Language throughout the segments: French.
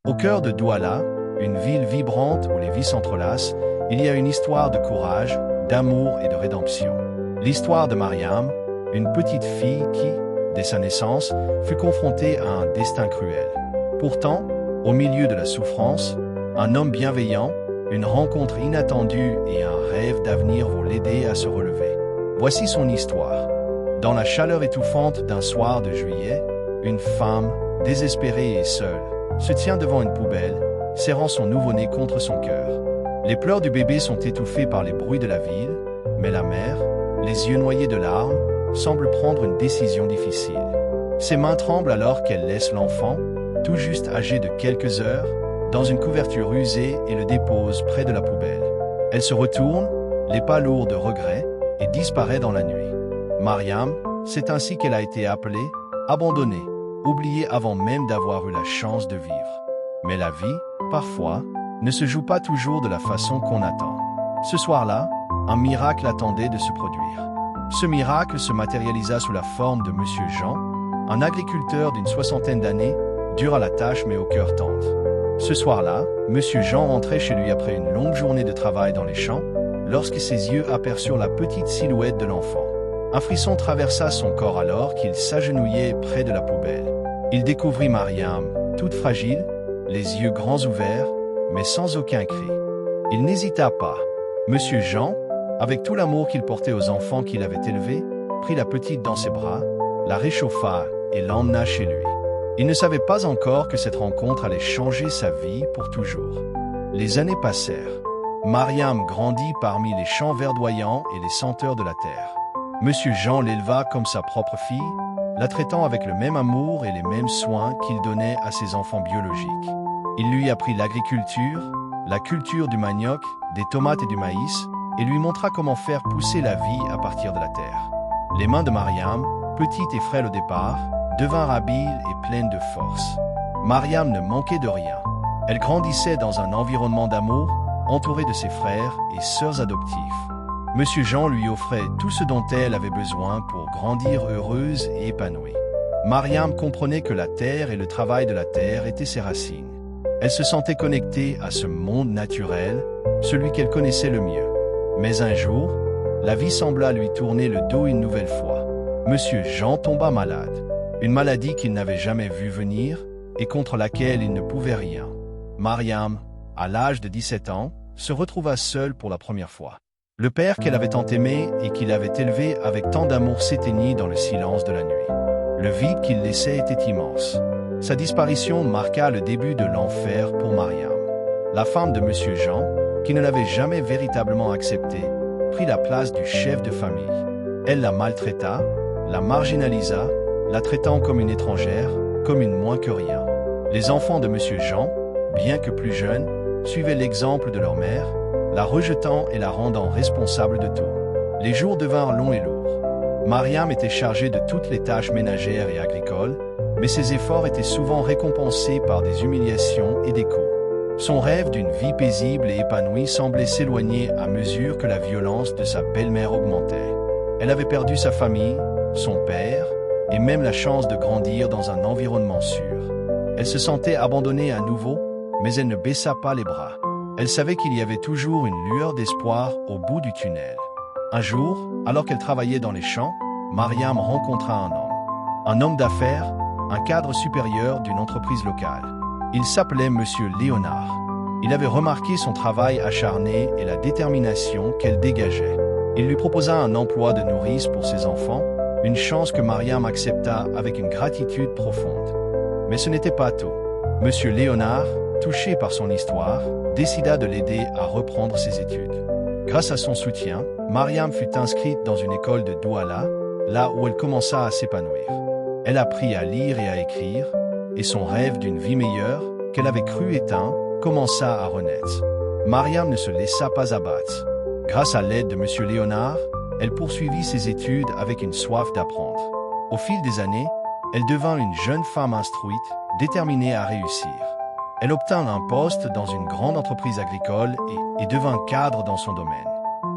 Au cœur de Douala, une ville vibrante où les vies s'entrelacent, il y a une histoire de courage, d'amour et de rédemption. L'histoire de Mariam, une petite fille qui, dès sa naissance, fut confrontée à un destin cruel. Pourtant, au milieu de la souffrance, un homme bienveillant, une rencontre inattendue et un rêve d'avenir vont l'aider à se relever. Voici son histoire. Dans la chaleur étouffante d'un soir de juillet, une femme, désespérée et seule, se tient devant une poubelle, serrant son nouveau-né contre son cœur. Les pleurs du bébé sont étouffés par les bruits de la ville, mais la mère, les yeux noyés de larmes, semble prendre une décision difficile. Ses mains tremblent alors qu'elle laisse l'enfant, tout juste âgé de quelques heures, dans une couverture usée et le dépose près de la poubelle. Elle se retourne, les pas lourds de regret, et disparaît dans la nuit. Mariam, c'est ainsi qu'elle a été appelée, abandonnée, oubliée avant même d'avoir eu la chance de vivre. Mais la vie, parfois, ne se joue pas toujours de la façon qu'on attend. Ce soir-là, un miracle attendait de se produire. Ce miracle se matérialisa sous la forme de Monsieur Jean, un agriculteur d'une 60aine d'années, dur à la tâche mais au cœur tendre. Ce soir-là, Monsieur Jean rentrait chez lui après une longue journée de travail dans les champs, lorsque ses yeux aperçurent la petite silhouette de l'enfant. Un frisson traversa son corps alors qu'il s'agenouillait près de la poubelle. Il découvrit Mariam, toute fragile, les yeux grands ouverts, mais sans aucun cri. Il n'hésita pas. Monsieur Jean, avec tout l'amour qu'il portait aux enfants qu'il avait élevés, prit la petite dans ses bras, la réchauffa et l'emmena chez lui. Il ne savait pas encore que cette rencontre allait changer sa vie pour toujours. Les années passèrent. Mariam grandit parmi les champs verdoyants et les senteurs de la terre. Monsieur Jean l'éleva comme sa propre fille, la traitant avec le même amour et les mêmes soins qu'il donnait à ses enfants biologiques. Il lui apprit l'agriculture, la culture du manioc, des tomates et du maïs, et lui montra comment faire pousser la vie à partir de la terre. Les mains de Mariam, petites et frêles au départ, devinrent habiles et pleines de force. Mariam ne manquait de rien. Elle grandissait dans un environnement d'amour, entourée de ses frères et sœurs adoptifs. Monsieur Jean lui offrait tout ce dont elle avait besoin pour grandir heureuse et épanouie. Mariam comprenait que la terre et le travail de la terre étaient ses racines. Elle se sentait connectée à ce monde naturel, celui qu'elle connaissait le mieux. Mais un jour, la vie sembla lui tourner le dos une nouvelle fois. Monsieur Jean tomba malade. Une maladie qu'il n'avait jamais vue venir et contre laquelle il ne pouvait rien. Mariam, à l'âge de 17 ans, se retrouva seule pour la première fois. Le père qu'elle avait tant aimé et qui l'avait élevé avec tant d'amour s'éteignit dans le silence de la nuit. Le vide qu'il laissait était immense. Sa disparition marqua le début de l'enfer pour Mariam. La femme de Monsieur Jean, qui ne l'avait jamais véritablement acceptée, prit la place du chef de famille. Elle la maltraita, la marginalisa, la traitant comme une étrangère, comme une moins que rien. Les enfants de Monsieur Jean, bien que plus jeunes, suivaient l'exemple de leur mère, la rejetant et la rendant responsable de tout. Les jours devinrent longs et lourds. Mariam était chargée de toutes les tâches ménagères et agricoles, mais ses efforts étaient souvent récompensés par des humiliations et des coups. Son rêve d'une vie paisible et épanouie semblait s'éloigner à mesure que la violence de sa belle-mère augmentait. Elle avait perdu sa famille, son père, et même la chance de grandir dans un environnement sûr. Elle se sentait abandonnée à nouveau, mais elle ne baissa pas les bras. Elle savait qu'il y avait toujours une lueur d'espoir au bout du tunnel. Un jour, alors qu'elle travaillait dans les champs, Mariam rencontra un homme d'affaires, un cadre supérieur d'une entreprise locale. Il s'appelait Monsieur Léonard. Il avait remarqué son travail acharné et la détermination qu'elle dégageait. Il lui proposa un emploi de nourrice pour ses enfants, une chance que Mariam accepta avec une gratitude profonde. Mais ce n'était pas tout. Monsieur Léonard, touché par son histoire, décida de l'aider à reprendre ses études. Grâce à son soutien, Mariam fut inscrite dans une école de Douala, là où elle commença à s'épanouir. Elle apprit à lire et à écrire, et son rêve d'une vie meilleure, qu'elle avait cru éteint, commença à renaître. Mariam ne se laissa pas abattre. Grâce à l'aide de Monsieur Léonard, elle poursuivit ses études avec une soif d'apprendre. Au fil des années, elle devint une jeune femme instruite, déterminée à réussir. Elle obtint un poste dans une grande entreprise agricole et devint cadre dans son domaine.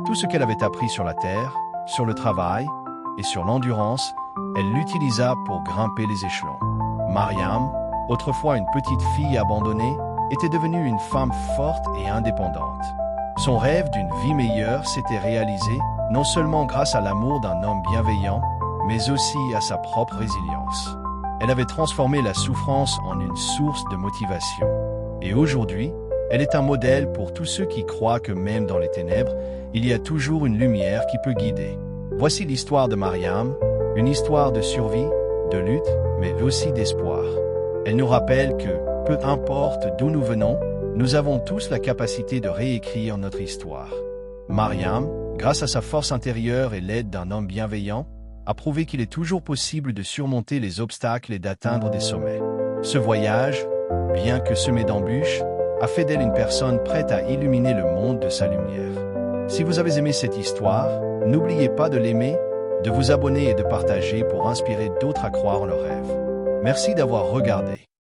Tout ce qu'elle avait appris sur la terre, sur le travail et sur l'endurance, elle l'utilisa pour grimper les échelons. Mariam, autrefois une petite fille abandonnée, était devenue une femme forte et indépendante. Son rêve d'une vie meilleure s'était réalisé, non seulement grâce à l'amour d'un homme bienveillant, mais aussi à sa propre résilience. Elle avait transformé la souffrance en une source de motivation. Et aujourd'hui, elle est un modèle pour tous ceux qui croient que même dans les ténèbres, il y a toujours une lumière qui peut guider. Voici l'histoire de Mariam, une histoire de survie, de lutte, mais aussi d'espoir. Elle nous rappelle que, peu importe d'où nous venons, nous avons tous la capacité de réécrire notre histoire. Mariam, grâce à sa force intérieure et l'aide d'un homme bienveillant, a prouvé qu'il est toujours possible de surmonter les obstacles et d'atteindre des sommets. Ce voyage, bien que semé d'embûches, a fait d'elle une personne prête à illuminer le monde de sa lumière. Si vous avez aimé cette histoire, n'oubliez pas de l'aimer, de vous abonner et de partager pour inspirer d'autres à croire en leurs rêves. Merci d'avoir regardé.